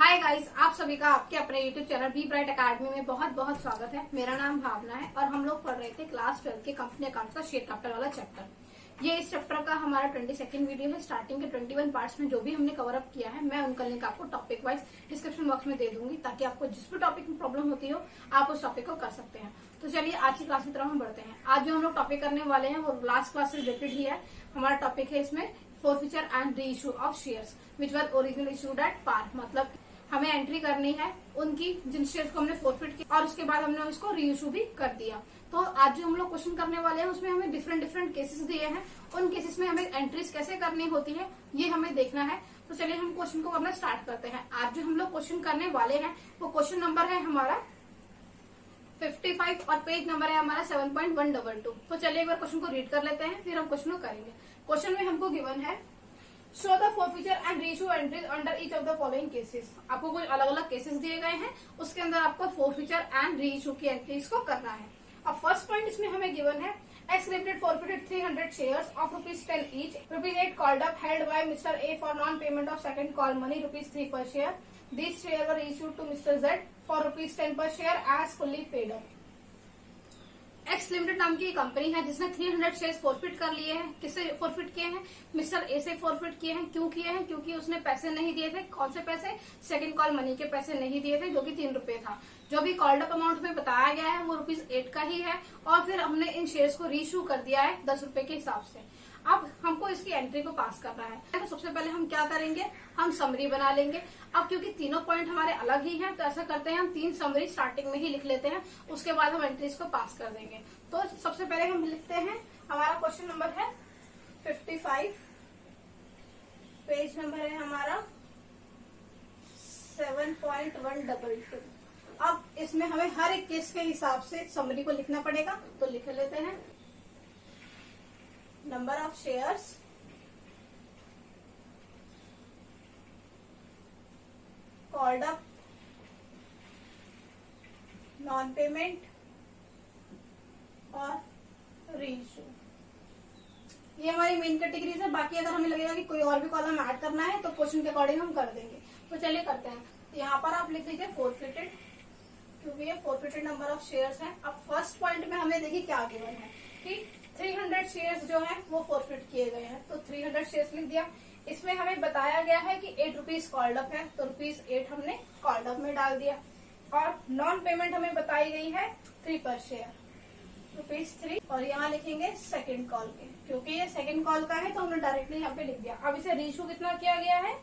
Hi guys, आप सभी का आपके अपने YouTube channel B bright academy में बहुत बहुत स्वागत है। मेरा नाम भावना है और हम लोग पढ़ रहे थे क्लास 12 के कंपनी अकाउंट्स का शेयर कैपिटल वाला चैप्टर। ये इस चैप्टर का हमारा 22nd वीडियो है। स्टार्टिंग के 21 पार्ट्स में जो भी हमने कवर अप किया है, मैं उनका लिंक आपको टॉपिक वाइज डिस्क्रिप्शन बॉक्स में दे दूंगी, ताकि आपको जिस भी टॉपिक में प्रॉब्लम होती हो आप उस टॉपिक को कर सकते हैं। तो चलिए आज की क्लास की तरफ हम बढ़ते हैं। आज जो हम लोग टॉपिक करने वाले हैं वो लास्ट क्लास से रिलेटेड ही है। हमारा टॉपिक है इसमें forfeiture and reissue of shares which were original issued at par. मतलब हमें एंट्री करनी है उनकी जिन शेयर्स को हमने फोरफिट किया और उसके बाद हमने उसको री इशू भी कर दिया। तो आज जो हम लोग क्वेश्चन करने वाले हैं उसमें हमें डिफरेंट केसेस दिए हैं। उन केसेस में हमें एंट्रीज कैसे करनी होती है ये हमें देखना है। तो चलिए हम क्वेश्चन को करना स्टार्ट करते हैं। आज जो हम लोग क्वेश्चन करने वाले हैं वो क्वेश्चन नंबर है हमारा 55 और पेज नंबर है हमारा 7.122। तो चलिए एक बार क्वेश्चन को रीड कर लेते हैं, फिर हम क्वेश्चन को करेंगे। क्वेश्चन में हमको गिवन है show the forfeiture and reissue entries under each of the following cases. आपको कुछ अलग अलग केसेस दिए गए हैं, उसके अंदर आपको फोरफीचर एंड रीइशू की एंट्रीज को करना है। अब फर्स्ट पॉइंट इसमें हमें गिवन है x limited forfeited 300 shares of ₹10 each, ₹8 called up held by mister A for non payment of second call money ₹3 per share. These shares were issued to Mr. Z for ₹10 per share as fully paid up. X limited नाम की company है जिसने 300 shares forfeit कर लिए हैं। किससे forfeit किए हैं? मिस्टर ए से फॉरफिट किए हैं। क्यों किए हैं? क्योंकि उसने पैसे नहीं दिए थे। कौन से पैसे? सेकंड कॉल मनी के पैसे नहीं दिए थे, जो कि ₹3 था। जो भी कॉल्ड अप अमाउंट में बताया गया है वो ₹8 का ही है, और फिर हमने इन शेयर्स को रीइश्यू कर दिया है ₹10 के हिसाब से। अब हमको इसकी एंट्री को पास करना है, तो सबसे पहले हम क्या करेंगे, हम समरी बना लेंगे। अब क्योंकि तीनों पॉइंट हमारे अलग ही हैं, तो ऐसा करते हैं हम 3 समरी स्टार्टिंग में ही लिख लेते हैं, उसके बाद हम एंट्रीज को पास कर देंगे। तो सबसे पहले हम लिखते हैं, हमारा क्वेश्चन नंबर है 55, पेज नंबर है हमारा 7.122। अब इसमें हमें हर एक केस के हिसाब से समरी को लिखना पड़ेगा, तो लिख लेते हैं। number of shares, called up, non payment और रीइशू। ये हमारी मेन कैटेगरीज है। बाकी अगर हमें लगेगा कि कोई और भी कॉलम ऐड करना है तो क्वेश्चन के अकॉर्डिंग हम कर देंगे। तो चलिए करते हैं। तो यहाँ पर आप लिख दीजिए फोरफिटेड, क्योंकि ये फोरफिटेड नंबर ऑफ शेयर्स है। अब फर्स्ट पॉइंट में हमें देखिए क्या गिवन है कि 300 शेयर्स जो है वो फॉरफिट किए गए हैं, तो 300 शेयर्स लिख दिया। इसमें हमें बताया गया है कि ₹8 कॉल्ड अप है, तो ₹8 हमने कॉल्ड अप में डाल दिया। और नॉन पेमेंट हमें बताई गई है 3 पर शेयर, ₹3। और यहाँ लिखेंगे सेकंड कॉल के, क्योंकि ये सेकंड कॉल का है तो हमने डायरेक्टली यहाँ पे लिख दिया। अब इसे रीइशू कितना किया गया है?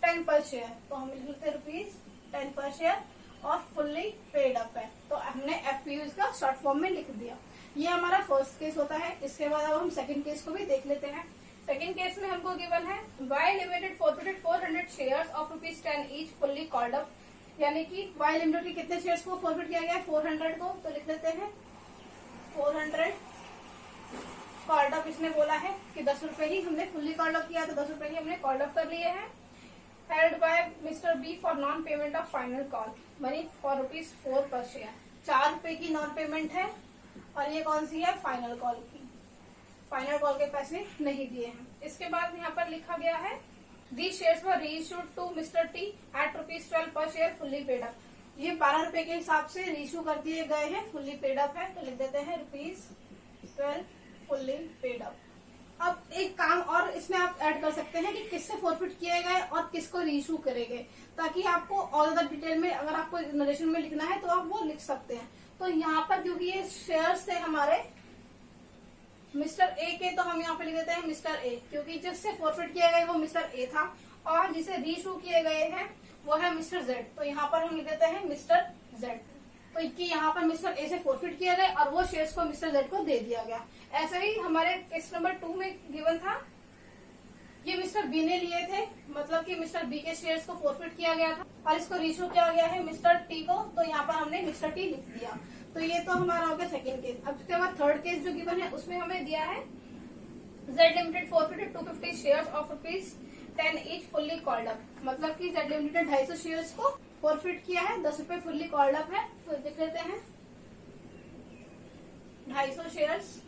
10 पर शेयर, तो हम लिख लेते ₹10 पर शेयर और फुल्ली पेड अप है, तो हमने FPU इसका शॉर्ट फॉर्म में लिख दिया। ये हमारा फर्स्ट केस होता है। इसके बाद अब हम सेकंड केस को भी देख लेते हैं। सेकंड केस में हमको गिवन है Y limited forfeited 400 shares of ₹10 each fully called up, यानी कि वाई लिमिटेड के कितने शेयर्स को फॉरफिट किया गया है? 400 को, तो लिख लेते हैं 400 कॉल्ड अप। इसने बोला है कि ₹10 ही हमने फुल्ली कॉल्ड अप किया, तो ₹10 ही हमने कॉल्ड अप कर लिए हैं। Held by mister B for non payment of final call money for ₹4 पर शेयर। ₹4 की नॉन पेमेंट है, और ये कौन सी है? फाइनल कॉल की। फाइनल कॉल के पैसे नहीं दिए हैं। इसके बाद यहाँ पर लिखा गया है these shares were reissued to mister T at ₹12 पर शेयर फुल्ली पेड अप। ये ₹12 के हिसाब से रीइश्यू कर दिए गए हैं, फुल्ली पेड अप है, तो लिख देते हैं ₹12 फुल्ली पेड अप। अब एक काम और इसमें आप ऐड कर सकते हैं कि किससे फॉरफिट किए गए और किसको रीइश्यू करेंगे, ताकि आपको और ज्यादा डिटेल में अगर आपको नरेशन में लिखना है तो आप वो लिख सकते हैं। तो यहाँ पर क्योंकि ये शेयर्स थे हमारे मिस्टर ए के, तो हम यहाँ पे लिख देते हैं मिस्टर ए, क्योंकि जिससे फॉरफिट किए गए वो मिस्टर ए था, और जिसे रीइश्यू किए गए हैं वो है मिस्टर जेड, तो यहाँ पर हम लिख देते हैं मिस्टर जेड। तो कि यहाँ पर मिस्टर ए से फॉरफिट किया गया और वो शेयर्स को मिस्टर जेड को दे दिया गया। ऐसे ही हमारे केस नंबर 2 में गिवन था, ये मिस्टर बी ने लिए थे, मतलब कि मिस्टर बी के शेयर्स को फॉरफिट किया गया था और इसको रीइश्यू किया गया है मिस्टर टी को, तो यहाँ पर हमने मिस्टर टी लिख दिया। तो ये तो हमारा हो गया सेकंड केस। अब उसके बाद थर्ड केस जो गिवन है उसमें हमें दिया है Z limited forfeited 250 shares of ₹10 each fully called up, मतलब कि जेड लिमिटेड 250 शेयर्स को फॉरफिट किया है, ₹10 फुल्ली कॉल्ड अप है, तो देख लेते हैं 250 शेयर्स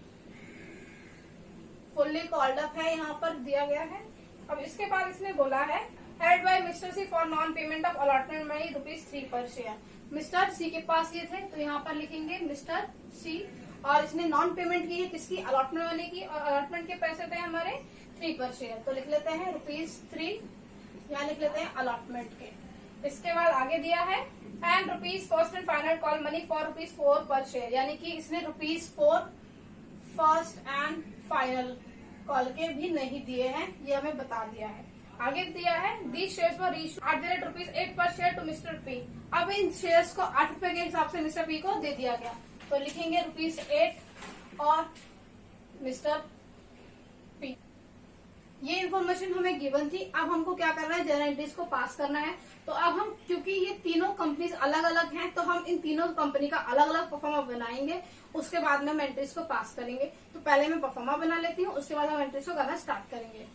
फुल्ली कॉल्ड अप है, यहाँ पर दिया गया है। अब इसके बाद इसने बोला है held by mister C for non payment of allotment money ₹3 पर शेयर। मिस्टर सी के पास ये थे तो यहाँ पर लिखेंगे मिस्टर सी, और इसने नॉन पेमेंट की है किसकी, अलॉटमेंट मनी की, और अलॉटमेंट के पैसे थे हमारे 3 पर शेयर, तो लिख लेते हैं ₹3, यहाँ लिख लेते हैं अलॉटमेंट के। इसके बाद आगे दिया है and ₹4 first and final call money for ₹4 पर शेयर, यानी कि इसने ₹4 फर्स्ट एंड फाइनल कॉल के भी नहीं दिए हैं, ये हमें बता दिया है। आगे दिया है दी शेयर्स फॉर इशू ₹8 पर शेयर टू मिस्टर पी। अब इन शेयर्स को ₹8 के हिसाब से मिस्टर पी को दे दिया गया, तो लिखेंगे ₹8 और मिस्टर पी। ये इन्फॉर्मेशन हमें गिवन थी। अब हमको क्या करना है, जर्नल एंट्रीज को पास करना है। तो अब हम, क्योंकि ये तीनों कंपनीज अलग अलग हैं, तो हम इन तीनों कंपनी का अलग अलग परफॉर्मा बनाएंगे, उसके बाद में हम एंट्रीज को पास करेंगे। तो पहले मैं परफॉर्मा बना लेती हूँ, उसके बाद हम एंट्रीज को करना स्टार्ट करेंगे।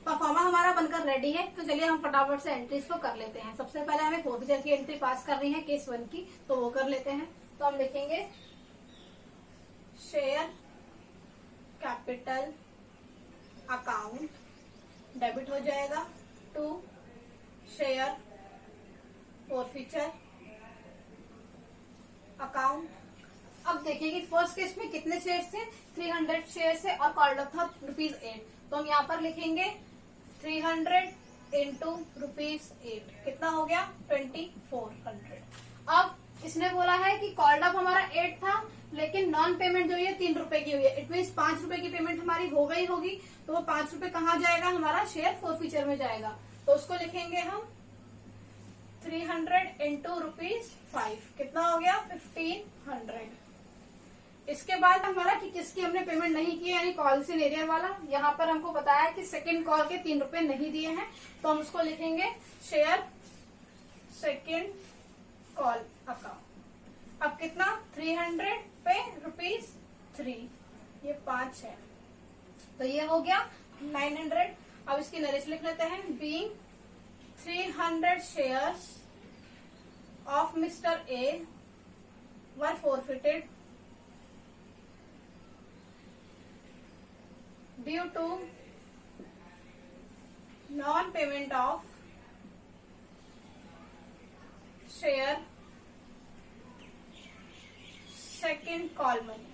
परफॉर्मा हमारा बनकर रेडी है, तो चलिए हम फटाफट से एंट्रीज को कर लेते हैं। सबसे पहले हमें फोर्फिचर की एंट्री पास करनी है केस 1 की, तो वो कर लेते हैं। तो हम लिखेंगे शेयर कैपिटल अकाउंट, डेबिट हो जाएगा टू शेयर फोर्फिचर अकाउंट। अब देखिए कि फर्स्ट केस में कितने शेयर्स थे, 300 शेयर्स थे और कॉल्ड अप था ₹8, तो हम यहाँ पर लिखेंगे 300 इंटू ₹8, कितना हो गया 2400। अब इसने बोला है कि कॉल्ड अप हमारा 8 था, लेकिन नॉन पेमेंट जो है ₹3 की हुई है, इट मीन ₹5 की पेमेंट हमारी हो गई होगी, तो वो ₹5 कहाँ जाएगा, हमारा शेयर फोर्फिचर में जाएगा। तो उसको लिखेंगे हम 300 इंटू ₹5, कितना हो गया 1500। इसके बाद हमारा कि किसकी हमने पेमेंट नहीं की है, यानी कॉल सिनेरियर वाला। यहाँ पर हमको बताया कि सेकंड कॉल के ₹3 नहीं दिए हैं, तो हम उसको लिखेंगे शेयर सेकंड कॉल अकाउंट। अब कितना 300 पे ₹3, ये 5 है, तो ये हो गया 900। अब इसकी नरेशन लिख लेते हैं, being 300 shares of mister A were forfeited due to non payment of share second call money.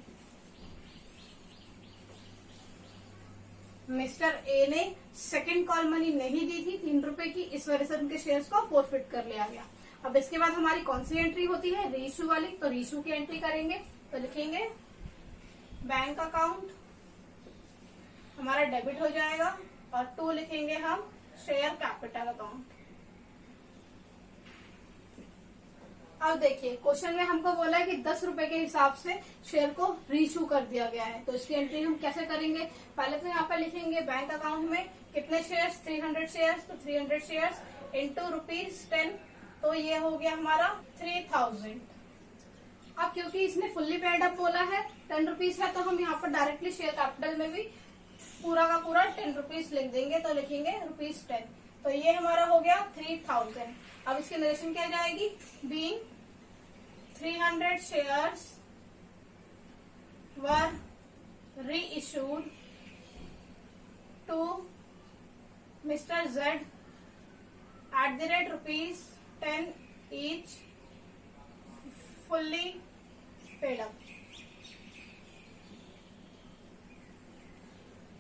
Mister A ने सेकंड कॉल मनी नहीं दी थी ₹3 की, इस वजह से उनके शेयर्स को फोरफिट कर लिया गया। अब इसके बाद हमारी कौन सी एंट्री होती है, रीइश्यू वाली, तो रीइश्यू की एंट्री करेंगे। तो लिखेंगे बैंक अकाउंट, हमारा डेबिट हो जाएगा, और 2 लिखेंगे हम शेयर कैपिटल अकाउंट। अब देखिए क्वेश्चन में हमको बोला है कि ₹10 के हिसाब से शेयर को रीइश्यू कर दिया गया है, तो इसकी एंट्री हम कैसे करेंगे। पहले तो यहाँ पर लिखेंगे बैंक अकाउंट में कितने शेयर्स, 300 शेयर्स, तो 300 शेयर्स इंटू ₹10, तो ये हो गया हमारा 3000। अब क्योंकि इसने फुल्ली पेड अप बोला है, ₹10 है, तो हम यहाँ पर डायरेक्टली शेयर कैपिटल में भी पूरा का पूरा ₹10 लिख देंगे, तो लिखेंगे ₹10, तो ये हमारा हो गया 3000। अब इसकी नरेशन क्या जाएगी, being 300 shares were reissued to mister Z at the rate ₹10 each fully paid up.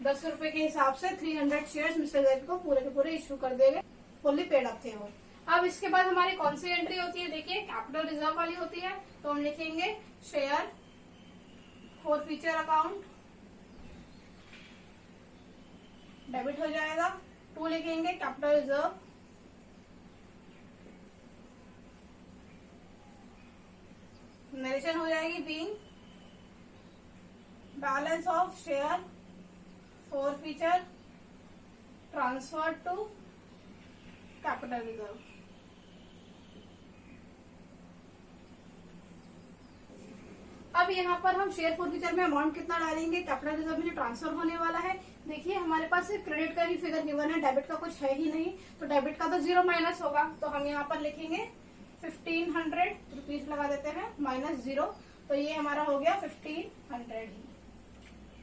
₹10 के हिसाब से 300 शेयर्स मिस्टर जेड को पूरे के पूरे इश्यू कर देंगे, फुल्ली पेड अप थे वो। अब इसके बाद हमारी कौन सी एंट्री होती है, देखिए कैपिटल रिजर्व वाली होती है, तो हम लिखेंगे शेयर फोरफिचर अकाउंट, डेबिट हो जाएगा, 2 लिखेंगे कैपिटल रिजर्व, नरेशन हो जाएगी being balance of share forfeiture transfer to capital reserve. अब यहाँ पर हम शेयर फोरफिचर में अमाउंट कितना डालेंगे, कैपिटल रिजर्व में जो ट्रांसफर होने वाला है। देखिए हमारे पास सिर्फ क्रेडिट का ही फिगर गिवन है, डेबिट का कुछ है ही नहीं, तो डेबिट का तो 0 माइनस होगा, तो हम यहाँ पर लिखेंगे 1500 रुपीज लगा देते हैं -0, तो ये हमारा हो गया 1500 ही।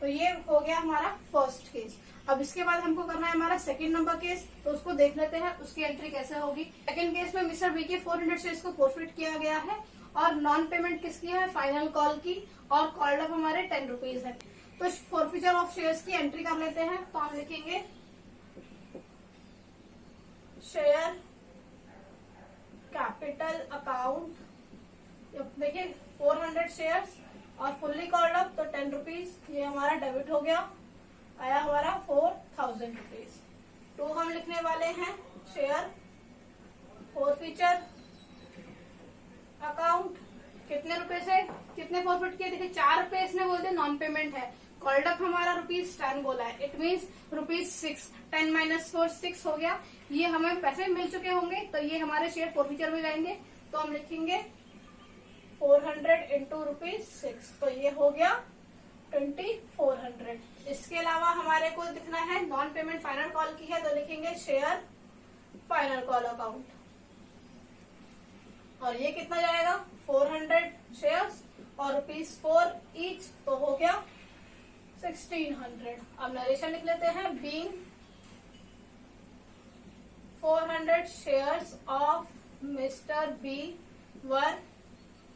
तो ये हो गया हमारा फर्स्ट केस। अब इसके बाद हमको करना है हमारा सेकंड नंबर केस, तो उसको देख लेते हैं उसकी एंट्री कैसे होगी। सेकंड केस में मिस्टर बी के 400 शेयर्स को फॉरफिट किया गया है और नॉन पेमेंट किसकी है, फाइनल कॉल की, और कॉल्ड अप हमारे 10 रुपीज है। तो फॉरफिचर ऑफ शेयर्स की एंट्री कर लेते हैं। तो हम लिखेंगे शेयर कैपिटल अकाउंट, देखिए 400 शेयर्स और फुल्ली कॉल्ड अप तो 10 रुपीज, ये हमारा डेबिट हो गया, आया हमारा 4000 रुपीज। तो हम लिखने वाले हैं शेयर फॉरफिचर अकाउंट, कितने रुपए से कितने फॉरफिट किए, देखिए 4 रुपए इसने बोल दिया नॉन पेमेंट है, कॉल्ड अप हमारा ₹10 बोला है, इट मीन्स ₹6, 10 - 4 6 हो गया। ये हमें पैसे मिल चुके होंगे तो ये हमारे शेयर फॉरफिचर में जाएंगे। तो हम लिखेंगे 400 इंटू ₹6, तो ये हो गया 2400। इसके अलावा हमारे को लिखना है नॉन पेमेंट फाइनल कॉल की है, तो लिखेंगे शेयर फाइनल कॉल अकाउंट, और ये कितना जाएगा 400 शेयर्स और ₹4 ईच, तो हो गया 1600। अब नरेशन लिख लेते हैं, being 400 shares of mister B were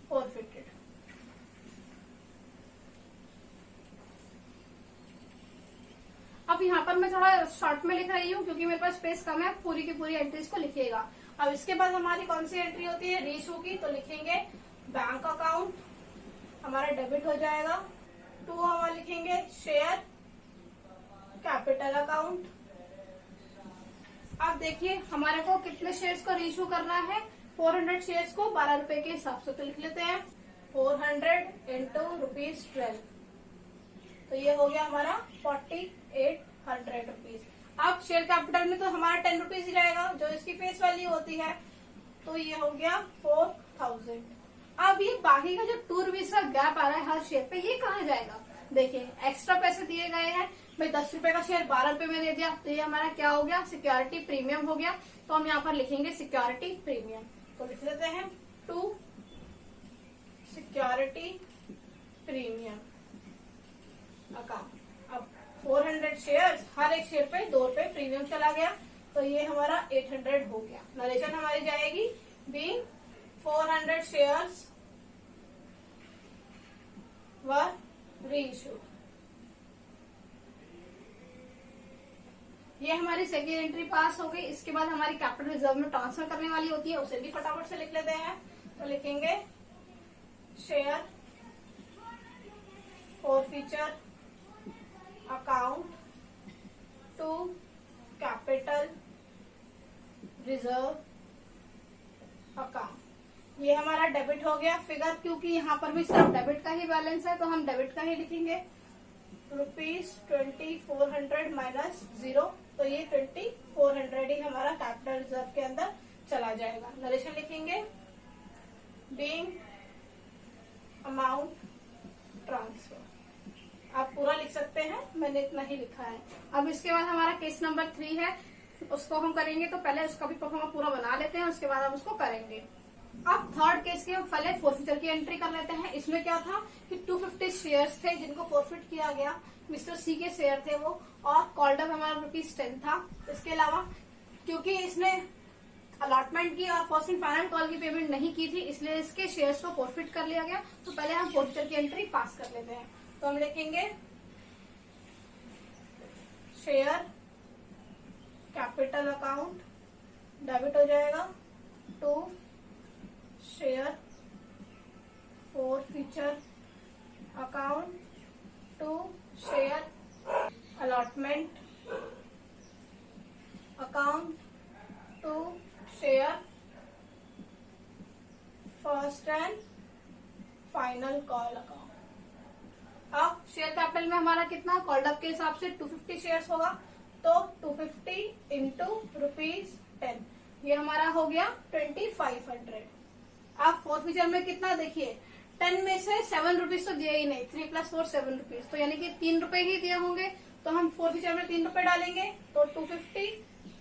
forfeited. अब यहाँ पर मैं थोड़ा शॉर्ट में लिख रही हूँ क्योंकि मेरे पास स्पेस कम है, पूरी की पूरी एंट्रीज को लिखिएगा। अब इसके बाद हमारी कौन सी एंट्री होती है, रीइशू की, तो लिखेंगे बैंक अकाउंट, हमारा डेबिट हो जाएगा। 2 हम लिखेंगे शेयर कैपिटल अकाउंट। अब देखिए हमारे को कितने शेयर्स को रीइशू करना है, 400 शेयर्स को 12 रुपए के हिसाब से, तो लिख लेते हैं 400 इंटू ₹12, तो ये हो गया हमारा 4800 रुपीज। अब शेयर कैपिटल में तो हमारा 10 रुपीज ही जाएगा जो इसकी फेस वैल्यू होती है, तो ये हो गया 4000। अब ये बाकी का जो 2 रुपीज का गैप आ रहा है हर शेयर पे, ये कहाँ जाएगा, देखिए एक्स्ट्रा पैसे दिए गए हैं भाई, 10 रुपए का शेयर 12 रुपए में दे दिया, तो ये हमारा क्या हो गया, सिक्योरिटी प्रीमियम हो गया। तो हम यहाँ पर लिखेंगे सिक्योरिटी प्रीमियम, तो लिख लेते हैं 2 सिक्योरिटी प्रीमियम अकाउंट। अब 400 शेयर्स, हर एक शेयर पे 2 रुपए प्रीमियम चला गया, तो ये हमारा 800 हो गया। नरेशन हमारी जाएगी बीइंग 400 शेयर्स वर रीइश्यूड। ये हमारी सेकेंड एंट्री पास हो गई। इसके बाद हमारी कैपिटल रिजर्व में ट्रांसफर करने वाली होती है, उसे भी फटाफट से लिख लेते हैं। तो लिखेंगे share forfeiture account to capital reserve account. ये हमारा डेबिट हो गया फिगर, क्योंकि यहाँ पर भी सिर्फ डेबिट का ही बैलेंस है तो हम डेबिट का ही लिखेंगे। ₹2400 माइनस 0, तो ये 2400 ही हमारा कैपिटल रिजर्व के अंदर चला जाएगा। नरेशन लिखेंगे बीइंग अमाउंट ट्रांसफर, आप पूरा लिख सकते हैं, मैंने इतना ही लिखा है। अब इसके बाद हमारा केस नंबर 3 है, उसको हम करेंगे, तो पहले उसका भी परफॉर्मा पूरा बना लेते हैं, उसके बाद हम उसको करेंगे। अब थर्ड केस के हम पहले फॉरफिचर की एंट्री कर लेते हैं। इसमें क्या था कि 250 शेयर्स थे जिनको फॉरफिट किया गया, मिस्टर सी के शेयर थे वो, और कॉल्ड अप हमारा ₹10 था। इसके अलावा क्योंकि इसने अलॉटमेंट की और फर्स्ट एंड फाइनल कॉल की पेमेंट नहीं की थी, इसलिए इसके शेयर्स को फॉरफिट कर लिया गया। तो पहले हम फॉरफिचर की एंट्री पास कर लेते हैं। तो हम लिखेंगे शेयर कैपिटल अकाउंट, डेबिट हो जाएगा, to share forfeiture account to share allotment account to share first and final call account. अब शेयर कैपिटल में हमारा कितना, कॉल्ड अप के हिसाब से 250 शेयर्स होगा, तो 250 इंटू ₹10, ये हमारा हो गया 2500। अब फॉरफिचर में कितना, देखिए 10 में से 7 रुपीज तो दिए ही नहीं, 3 + 4 7 रुपीज, तो यानी कि 3 रुपए ही दिए होंगे, तो हम फॉरफिचर में 3 रुपए डालेंगे, तो 250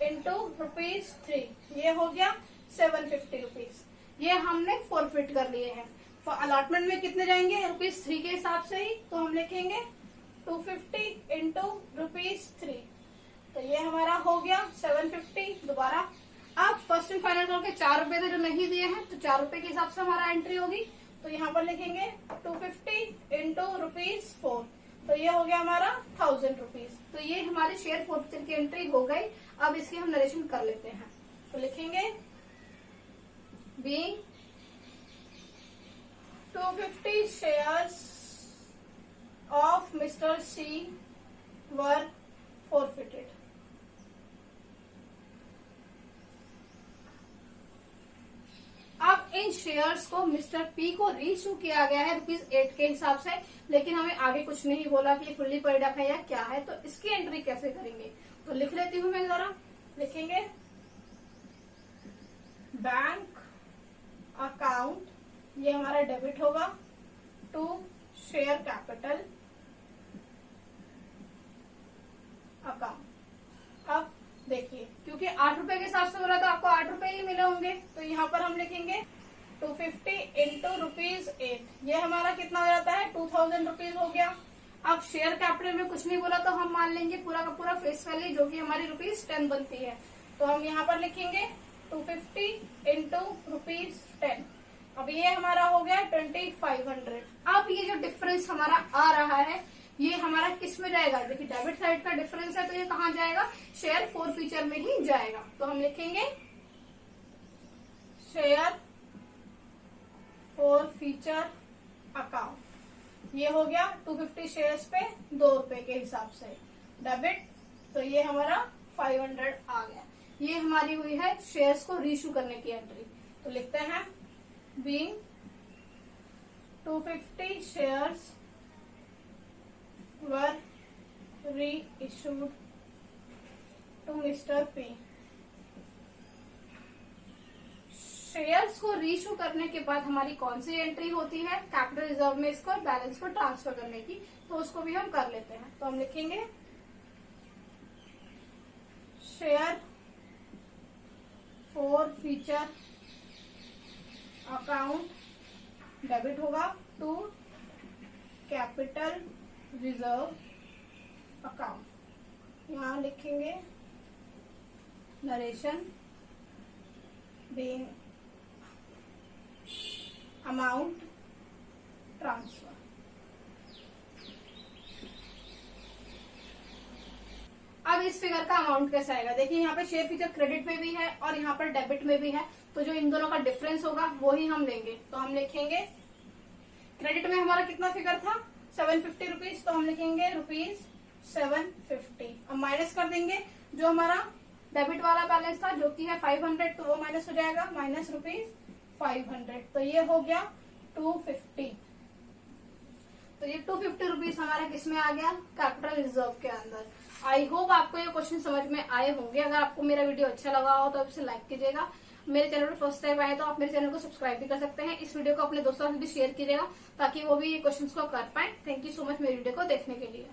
इंटू ₹3, ये हो गया 750 रुपीज। ये हमने फॉरफिट कर लिए हैं। अलॉटमेंट में कितने जाएंगे, ₹3 के हिसाब से ही, तो हम लिखेंगे 250 इंटू ₹3। तो ये हमारा हो गया 750। दोबारा अब फर्स्ट एंड फाइनल करके 4 रुपए थे जो नहीं दिए हैं, तो 4 रुपए के हिसाब से हमारा एंट्री होगी। तो यहाँ पर लिखेंगे 250 इंटू ₹4। तो ये हो गया हमारा 1000 रुपीज। तो ये हमारे शेयर फॉरफिचर की एंट्री हो गई। अब इसकी हम नरेशन कर लेते हैं। तो लिखेंगे being 250 shares of mister C were forfeited. अब इन शेयर्स को मिस्टर पी को रीइश्यू किया गया है ₹8 के हिसाब से, लेकिन हमें आगे कुछ नहीं बोला कि फुल्ली पेड अप है या क्या है। तो इसकी एंट्री कैसे करेंगे, तो लिख लेती हूं मैं जरा। लिखेंगे बैंक अकाउंट, ये हमारा डेबिट होगा, टू शेयर कैपिटल अकाउंट। अब देखिए, क्योंकि 8 रुपए के हिसाब से बोला तो आपको 8 रुपए ही मिले होंगे, तो यहाँ पर हम लिखेंगे 250 इंटू ₹8। ये हमारा कितना हो जाता है, 2000 रुपीज हो गया। अब शेयर कैपिटल में कुछ नहीं बोला तो हम मान लेंगे पूरा का पूरा फेस वैल्यू, जो कि हमारी ₹10 बनती है। तो हम यहाँ पर लिखेंगे 250 इंटू ₹10। अब ये हमारा हो गया 2500। अब ये जो डिफरेंस हमारा आ रहा है, ये हमारा किस में जाएगा, देखिए डेबिट साइड का डिफरेंस है, तो ये कहाँ जाएगा, शेयर फॉरफिचर में ही जाएगा। तो हम लिखेंगे शेयर फॉरफिचर अकाउंट। ये हो गया 250 शेयर्स पे ₹2 के हिसाब से डेबिट। तो ये हमारा 500 आ गया। ये हमारी हुई है शेयर्स को रीइश्यू करने की एंट्री। तो लिखते हैं being 250 shares were reissued to mister P. Shares को रीइश्यू करने के बाद हमारी कौन सी एंट्री होती है, कैपिटल रिजर्व में इसको बैलेंस को ट्रांसफर करने की, तो उसको भी हम कर लेते हैं। तो हम लिखेंगे शेयर फॉरफिचर अकाउंट, डेबिट होगा, टू कैपिटल रिजर्व अकाउंट। यहाँ लिखेंगे नरेशन बीइंग अमाउंट ट्रांसफर। अब इस फिगर का अमाउंट कैसे आएगा, देखिए यहाँ पे शेयर फीचर क्रेडिट में भी है और यहाँ पर डेबिट में भी है, तो जो इन दोनों का डिफरेंस होगा वो ही हम लेंगे। तो हम लिखेंगे क्रेडिट में हमारा कितना फिगर था, 750 रुपीज, तो हम लिखेंगे ₹750। अब माइनस कर देंगे जो हमारा डेबिट वाला बैलेंस था जो कि है 500, तो वो माइनस हो जाएगा, माइनस ₹500। तो ये हो गया 250। तो ये 250 रुपीज हमारा किस में आ गया, कैपिटल रिजर्व के अंदर। आई होप आपको ये क्वेश्चन समझ में आए होंगे। अगर आपको मेरा वीडियो अच्छा लगा हो तो आप इसे लाइक कीजिएगा। मेरे चैनल पर फर्स्ट टाइम आए तो आप मेरे चैनल को सब्सक्राइब भी कर सकते हैं। इस वीडियो को अपने दोस्तों से भी शेयर कीजिएगा ताकि वो भी ये क्वेश्चंस को कर पाए। थैंक यू सो मच मेरे वीडियो को देखने के लिए।